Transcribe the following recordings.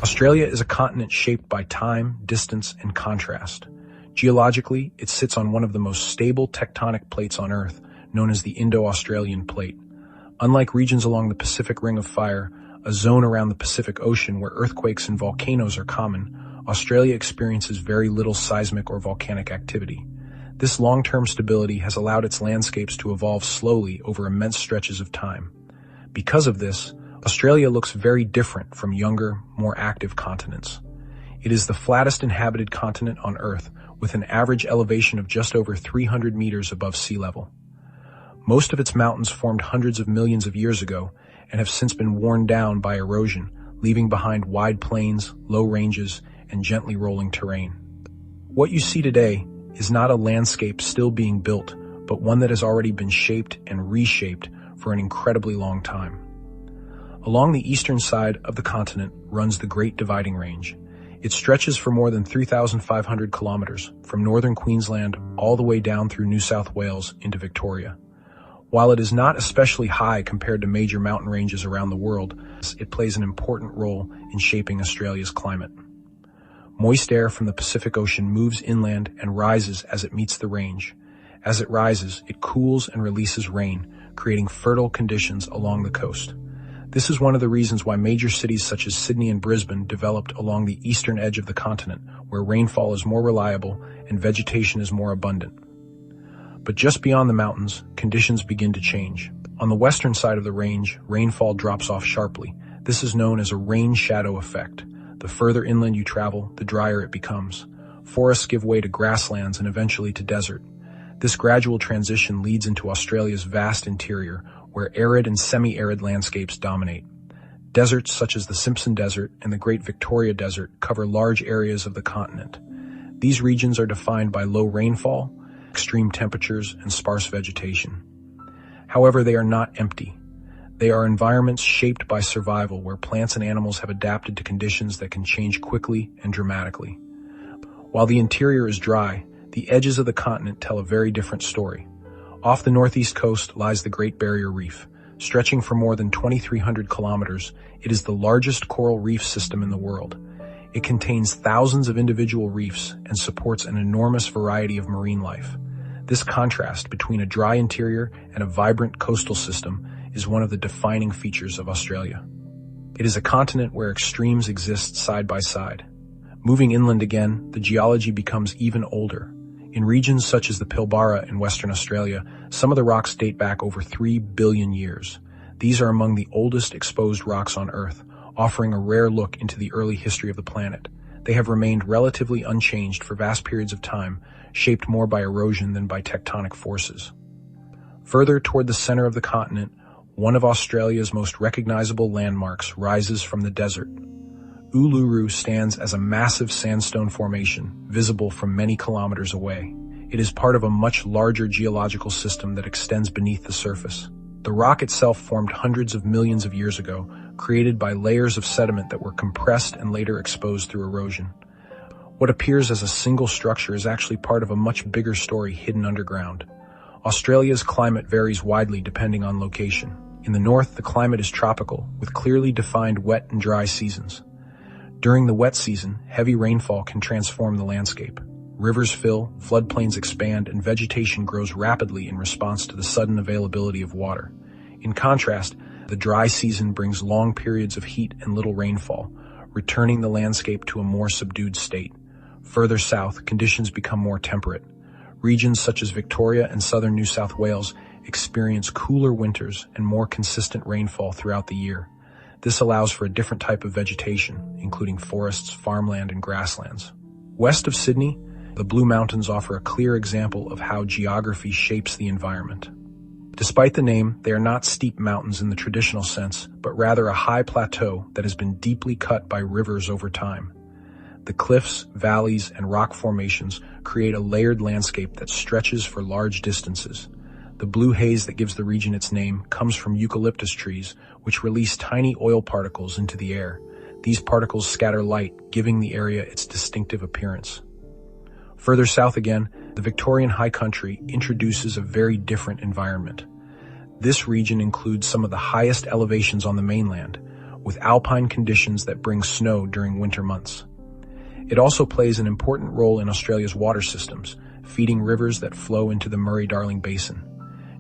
Australia is a continent shaped by time, distance, and contrast. Geologically, it sits on one of the most stable tectonic plates on Earth, known as the Indo-Australian Plate. Unlike regions along the Pacific Ring of Fire, a zone around the Pacific Ocean where earthquakes and volcanoes are common, Australia experiences very little seismic or volcanic activity. This long-term stability has allowed its landscapes to evolve slowly over immense stretches of time. Because of this, Australia looks very different from younger, more active continents. It is the flattest inhabited continent on Earth, with an average elevation of just over 300 meters above sea level. Most of its mountains formed hundreds of millions of years ago and have since been worn down by erosion, leaving behind wide plains, low ranges, and gently rolling terrain. What you see today is not a landscape still being built, but one that has already been shaped and reshaped for an incredibly long time. Along the eastern side of the continent runs the Great Dividing Range. It stretches for more than 3,500 kilometers, from northern Queensland all the way down through New South Wales into Victoria. While it is not especially high compared to major mountain ranges around the world, it plays an important role in shaping Australia's climate. Moist air from the Pacific Ocean moves inland and rises as it meets the range. As it rises, it cools and releases rain, creating fertile conditions along the coast. This is one of the reasons why major cities such as Sydney and Brisbane developed along the eastern edge of the continent, where rainfall is more reliable and vegetation is more abundant. But just beyond the mountains, conditions begin to change. On the western side of the range, rainfall drops off sharply. This is known as a rain shadow effect. The further inland you travel, the drier it becomes. Forests give way to grasslands and eventually to desert. This gradual transition leads into Australia's vast interior, where arid and semi-arid landscapes dominate. Deserts such as the Simpson Desert and the Great Victoria Desert cover large areas of the continent. These regions are defined by low rainfall, extreme temperatures, and sparse vegetation. However, they are not empty. They are environments shaped by survival where plants and animals have adapted to conditions that can change quickly and dramatically. While the interior is dry, the edges of the continent tell a very different story. Off the northeast coast lies the Great Barrier Reef. Stretching for more than 2,300 kilometers, it is the largest coral reef system in the world. It contains thousands of individual reefs and supports an enormous variety of marine life. This contrast between a dry interior and a vibrant coastal system is one of the defining features of Australia. It is a continent where extremes exist side by side. Moving inland again, the geology becomes even older. In regions such as the Pilbara in Western Australia, some of the rocks date back over 3 billion years. These are among the oldest exposed rocks on Earth, offering a rare look into the early history of the planet. They have remained relatively unchanged for vast periods of time, shaped more by erosion than by tectonic forces. Further toward the center of the continent, one of Australia's most recognizable landmarks rises from the desert. Uluru stands as a massive sandstone formation, visible from many kilometers away. It is part of a much larger geological system that extends beneath the surface. The rock itself formed hundreds of millions of years ago, created by layers of sediment that were compressed and later exposed through erosion. What appears as a single structure is actually part of a much bigger story hidden underground. Australia's climate varies widely depending on location. In the north, the climate is tropical, with clearly defined wet and dry seasons. During the wet season, heavy rainfall can transform the landscape. Rivers fill, floodplains expand, and vegetation grows rapidly in response to the sudden availability of water. In contrast, the dry season brings long periods of heat and little rainfall, returning the landscape to a more subdued state. Further south, conditions become more temperate. Regions such as Victoria and southern New South Wales experience cooler winters and more consistent rainfall throughout the year. This allows for a different type of vegetation, including forests, farmland, and grasslands. West of Sydney, the Blue Mountains offer a clear example of how geography shapes the environment. Despite the name, they are not steep mountains in the traditional sense, but rather a high plateau that has been deeply cut by rivers over time. The cliffs, valleys, and rock formations create a layered landscape that stretches for large distances. The blue haze that gives the region its name comes from eucalyptus trees, which release tiny oil particles into the air. These particles scatter light, giving the area its distinctive appearance. Further south again, the Victorian High Country introduces a very different environment. This region includes some of the highest elevations on the mainland, with alpine conditions that bring snow during winter months. It also plays an important role in Australia's water systems, feeding rivers that flow into the Murray-Darling Basin.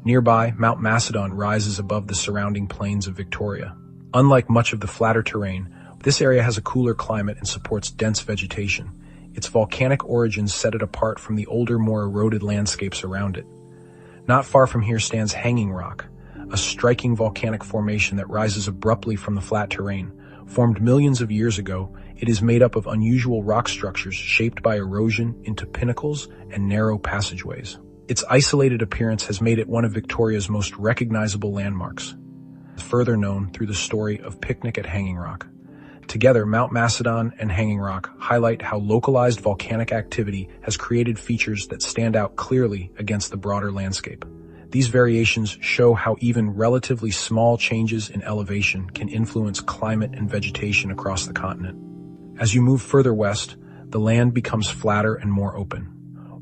Nearby, Mount Macedon rises above the surrounding plains of Victoria. Unlike much of the flatter terrain, this area has a cooler climate and supports dense vegetation. Its volcanic origins set it apart from the older, more eroded landscapes around it. Not far from here stands Hanging Rock, a striking volcanic formation that rises abruptly from the flat terrain. Formed millions of years ago, it is made up of unusual rock structures shaped by erosion into pinnacles and narrow passageways. Its isolated appearance has made it one of Victoria's most recognizable landmarks, further known through the story of Picnic at Hanging Rock. Together, Mount Macedon and Hanging Rock highlight how localized volcanic activity has created features that stand out clearly against the broader landscape. These variations show how even relatively small changes in elevation can influence climate and vegetation across the continent. As you move further west, the land becomes flatter and more open.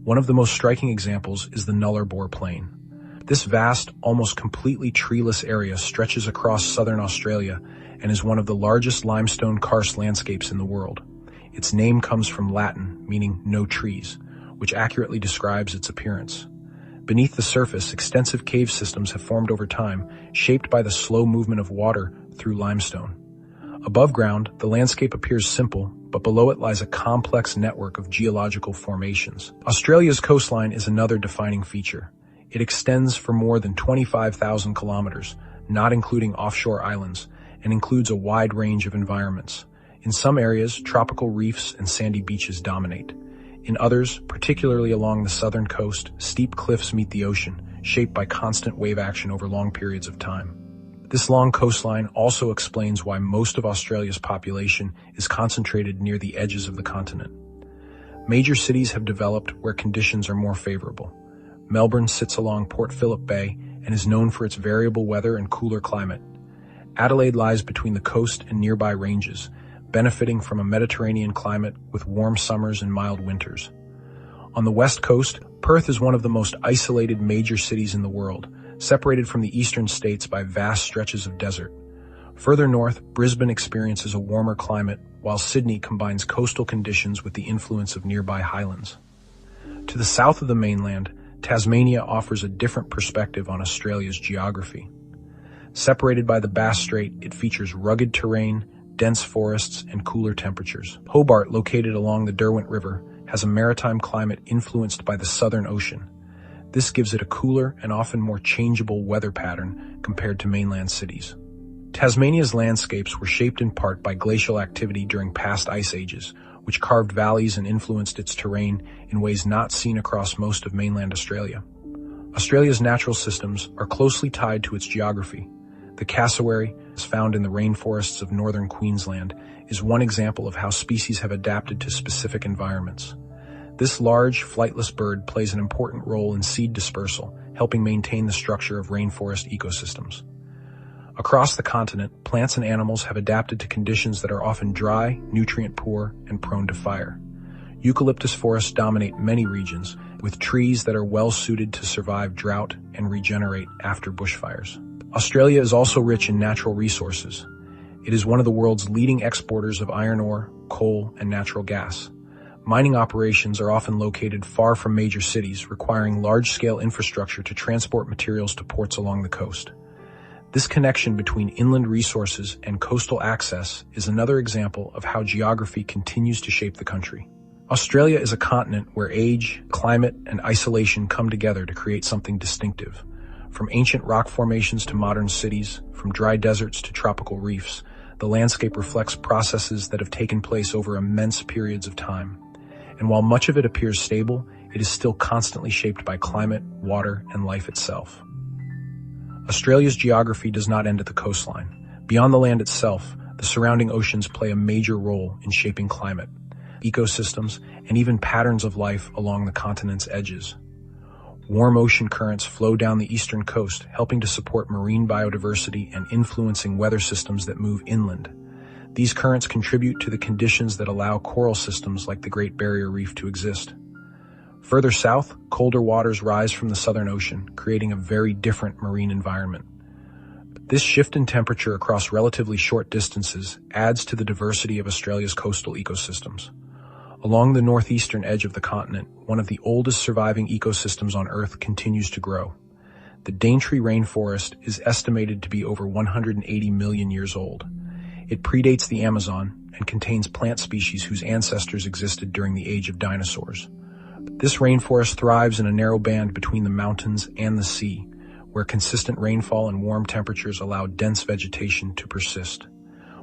One of the most striking examples is the Nullarbor Plain. This vast, almost completely treeless area stretches across southern Australia and is one of the largest limestone karst landscapes in the world. Its name comes from Latin, meaning no trees, which accurately describes its appearance. Beneath the surface, extensive cave systems have formed over time, shaped by the slow movement of water through limestone. Above ground, the landscape appears simple, but below it lies a complex network of geological formations. Australia's coastline is another defining feature. It extends for more than 25,000 kilometers, not including offshore islands, and includes a wide range of environments. In some areas, tropical reefs and sandy beaches dominate. In others, particularly along the southern coast, steep cliffs meet the ocean, shaped by constant wave action over long periods of time. This long coastline also explains why most of Australia's population is concentrated near the edges of the continent. Major cities have developed where conditions are more favorable. Melbourne sits along Port Phillip Bay and is known for its variable weather and cooler climate. Adelaide lies between the coast and nearby ranges, benefiting from a Mediterranean climate with warm summers and mild winters. On the west coast, Perth is one of the most isolated major cities in the world, separated from the eastern states by vast stretches of desert. Further north, Brisbane experiences a warmer climate, while Sydney combines coastal conditions with the influence of nearby highlands. To the south of the mainland, Tasmania offers a different perspective on Australia's geography. Separated by the Bass Strait, it features rugged terrain, dense forests, and cooler temperatures. Hobart, located along the Derwent River, has a maritime climate influenced by the Southern Ocean. This gives it a cooler and often more changeable weather pattern compared to mainland cities. Tasmania's landscapes were shaped in part by glacial activity during past ice ages, which carved valleys and influenced its terrain in ways not seen across most of mainland Australia. Australia's natural systems are closely tied to its geography. The cassowary, found in the rainforests of northern Queensland, is one example of how species have adapted to specific environments. This large, flightless bird plays an important role in seed dispersal, helping maintain the structure of rainforest ecosystems. Across the continent, plants and animals have adapted to conditions that are often dry, nutrient-poor, and prone to fire. Eucalyptus forests dominate many regions, with trees that are well-suited to survive drought and regenerate after bushfires. Australia is also rich in natural resources. It is one of the world's leading exporters of iron ore, coal, and natural gas. Mining operations are often located far from major cities, requiring large-scale infrastructure to transport materials to ports along the coast. This connection between inland resources and coastal access is another example of how geography continues to shape the country. Australia is a continent where age, climate, and isolation come together to create something distinctive. From ancient rock formations to modern cities, from dry deserts to tropical reefs, the landscape reflects processes that have taken place over immense periods of time. And while much of it appears stable, it is still constantly shaped by climate, water, and life itself. Australia's geography does not end at the coastline. Beyond the land itself, the surrounding oceans play a major role in shaping climate, ecosystems, and even patterns of life along the continent's edges. Warm ocean currents flow down the eastern coast, helping to support marine biodiversity and influencing weather systems that move inland. These currents contribute to the conditions that allow coral systems like the Great Barrier Reef to exist. Further south, colder waters rise from the Southern Ocean, creating a very different marine environment. This shift in temperature across relatively short distances adds to the diversity of Australia's coastal ecosystems. Along the northeastern edge of the continent, one of the oldest surviving ecosystems on Earth continues to grow. The Daintree Rainforest is estimated to be over 180 million years old. It predates the Amazon and contains plant species whose ancestors existed during the age of dinosaurs. This rainforest thrives in a narrow band between the mountains and the sea, where consistent rainfall and warm temperatures allow dense vegetation to persist.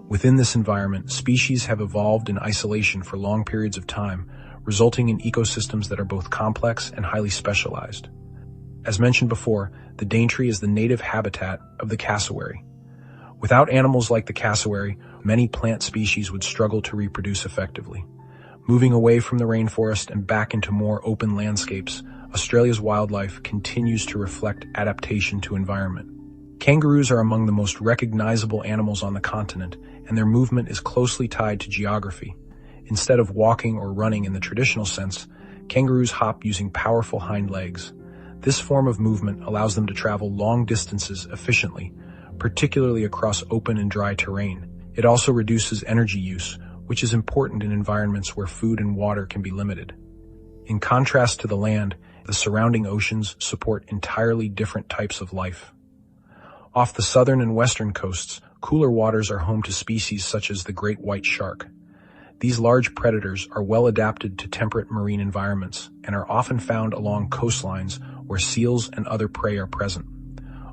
Within this environment, species have evolved in isolation for long periods of time, resulting in ecosystems that are both complex and highly specialized. As mentioned before, the Daintree is the native habitat of the cassowary. Without animals like the cassowary, many plant species would struggle to reproduce effectively. Moving away from the rainforest and back into more open landscapes, Australia's wildlife continues to reflect adaptation to environment. Kangaroos are among the most recognizable animals on the continent, and their movement is closely tied to geography. Instead of walking or running in the traditional sense, kangaroos hop using powerful hind legs. This form of movement allows them to travel long distances efficiently, particularly across open and dry terrain. It also reduces energy use, which is important in environments where food and water can be limited. In contrast to the land, the surrounding oceans support entirely different types of life. Off the southern and western coasts, cooler waters are home to species such as the great white shark. These large predators are well adapted to temperate marine environments and are often found along coastlines where seals and other prey are present.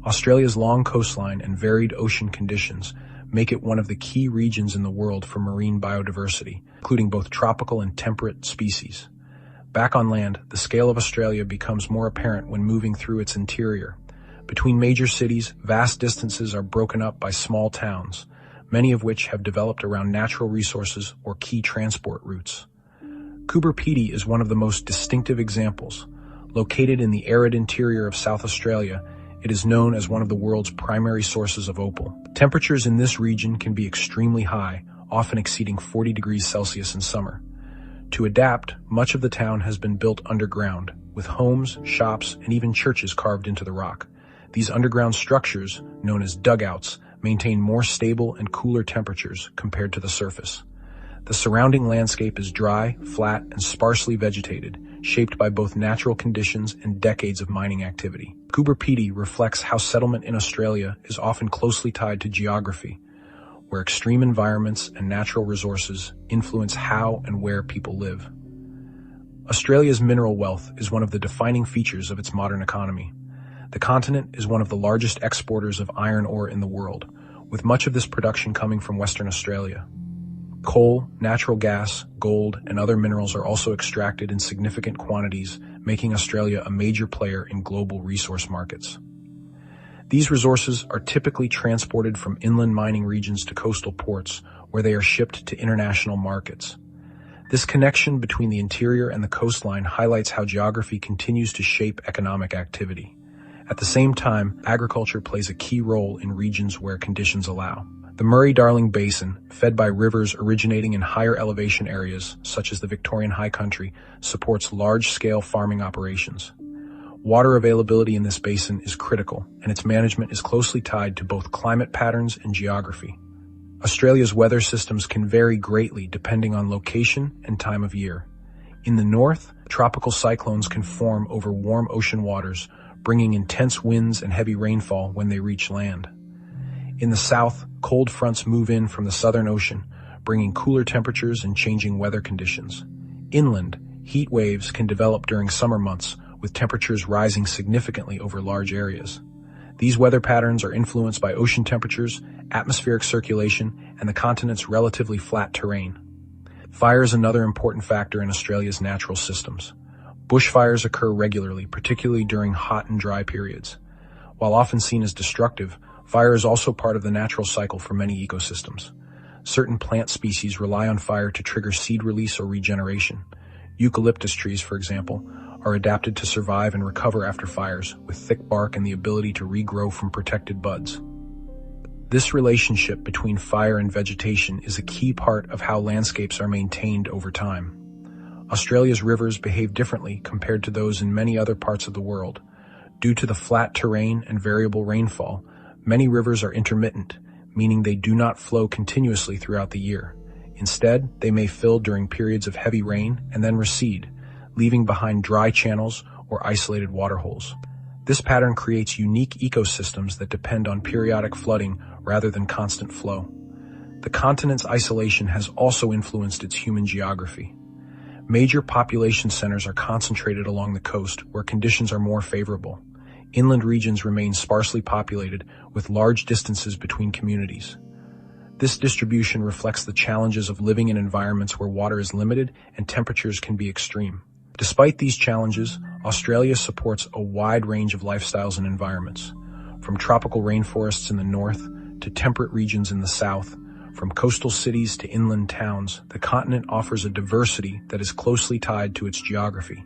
Australia's long coastline and varied ocean conditions make it one of the key regions in the world for marine biodiversity, including both tropical and temperate species. Back on land, the scale of Australia becomes more apparent when moving through its interior. Between major cities, vast distances are broken up by small towns, many of which have developed around natural resources or key transport routes. Coober Pedy is one of the most distinctive examples. Located in the arid interior of South Australia, it is known as one of the world's primary sources of opal. Temperatures in this region can be extremely high, often exceeding 40 degrees Celsius in summer. To adapt, much of the town has been built underground, with homes, shops, and even churches carved into the rock. These underground structures, known as dugouts, maintain more stable and cooler temperatures compared to the surface. The surrounding landscape is dry, flat, and sparsely vegetated, shaped by both natural conditions and decades of mining activity. Coober Pedy reflects how settlement in Australia is often closely tied to geography, where extreme environments and natural resources influence how and where people live. Australia's mineral wealth is one of the defining features of its modern economy. The continent is one of the largest exporters of iron ore in the world, with much of this production coming from Western Australia. Coal, natural gas, gold, and other minerals are also extracted in significant quantities, making Australia a major player in global resource markets. These resources are typically transported from inland mining regions to coastal ports, where they are shipped to international markets. This connection between the interior and the coastline highlights how geography continues to shape economic activity. At the same time, agriculture plays a key role in regions where conditions allow. The Murray-Darling Basin, fed by rivers originating in higher elevation areas, such as the Victorian High Country, supports large-scale farming operations. Water availability in this basin is critical, and its management is closely tied to both climate patterns and geography. Australia's weather systems can vary greatly depending on location and time of year. In the north, tropical cyclones can form over warm ocean waters, bringing intense winds and heavy rainfall when they reach land. In the south, cold fronts move in from the Southern Ocean, bringing cooler temperatures and changing weather conditions. Inland, heat waves can develop during summer months, with temperatures rising significantly over large areas. These weather patterns are influenced by ocean temperatures, atmospheric circulation, and the continent's relatively flat terrain. Fire is another important factor in Australia's natural systems. Bushfires occur regularly, particularly during hot and dry periods. While often seen as destructive, fire is also part of the natural cycle for many ecosystems. Certain plant species rely on fire to trigger seed release or regeneration. Eucalyptus trees, for example, are adapted to survive and recover after fires, with thick bark and the ability to regrow from protected buds. This relationship between fire and vegetation is a key part of how landscapes are maintained over time. Australia's rivers behave differently compared to those in many other parts of the world. Due to the flat terrain and variable rainfall, Many rivers are intermittent, meaning they do not flow continuously throughout the year. Instead, they may fill during periods of heavy rain and then recede, leaving behind dry channels or isolated waterholes. This pattern creates unique ecosystems that depend on periodic flooding rather than constant flow. The continent's isolation has also influenced its human geography. Major population centers are concentrated along the coast, where conditions are more favorable. Inland regions remain sparsely populated, with large distances between communities. This distribution reflects the challenges of living in environments where water is limited and temperatures can be extreme. Despite these challenges, Australia supports a wide range of lifestyles and environments. From tropical rainforests in the north to temperate regions in the south, from coastal cities to inland towns, the continent offers a diversity that is closely tied to its geography.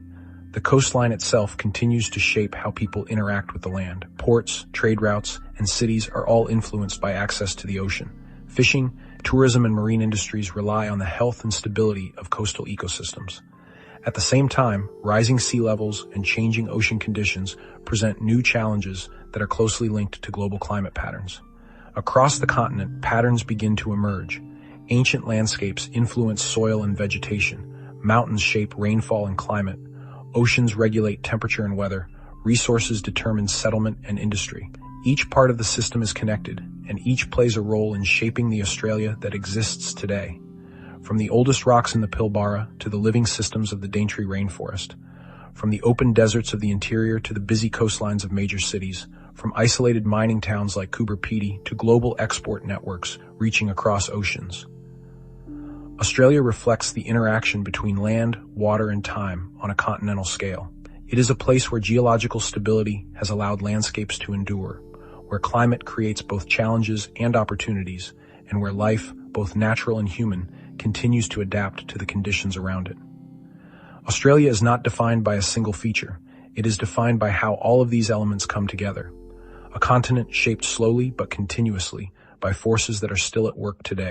The coastline itself continues to shape how people interact with the land. Ports, trade routes, and cities are all influenced by access to the ocean. Fishing, tourism, and marine industries rely on the health and stability of coastal ecosystems. At the same time, rising sea levels and changing ocean conditions present new challenges that are closely linked to global climate patterns. Across the continent, patterns begin to emerge. Ancient landscapes influence soil and vegetation. Mountains shape rainfall and climate. Oceans regulate temperature and weather. Resources determine settlement and industry. Each part of the system is connected, and each plays a role in shaping the Australia that exists today. From the oldest rocks in the Pilbara to the living systems of the Daintree Rainforest, from the open deserts of the interior to the busy coastlines of major cities, from isolated mining towns like Coober Pedy to global export networks reaching across oceans. Australia reflects the interaction between land, water, and time on a continental scale. It is a place where geological stability has allowed landscapes to endure, where climate creates both challenges and opportunities, and where life, both natural and human, continues to adapt to the conditions around it. Australia is not defined by a single feature. It is defined by how all of these elements come together. A continent shaped slowly but continuously by forces that are still at work today.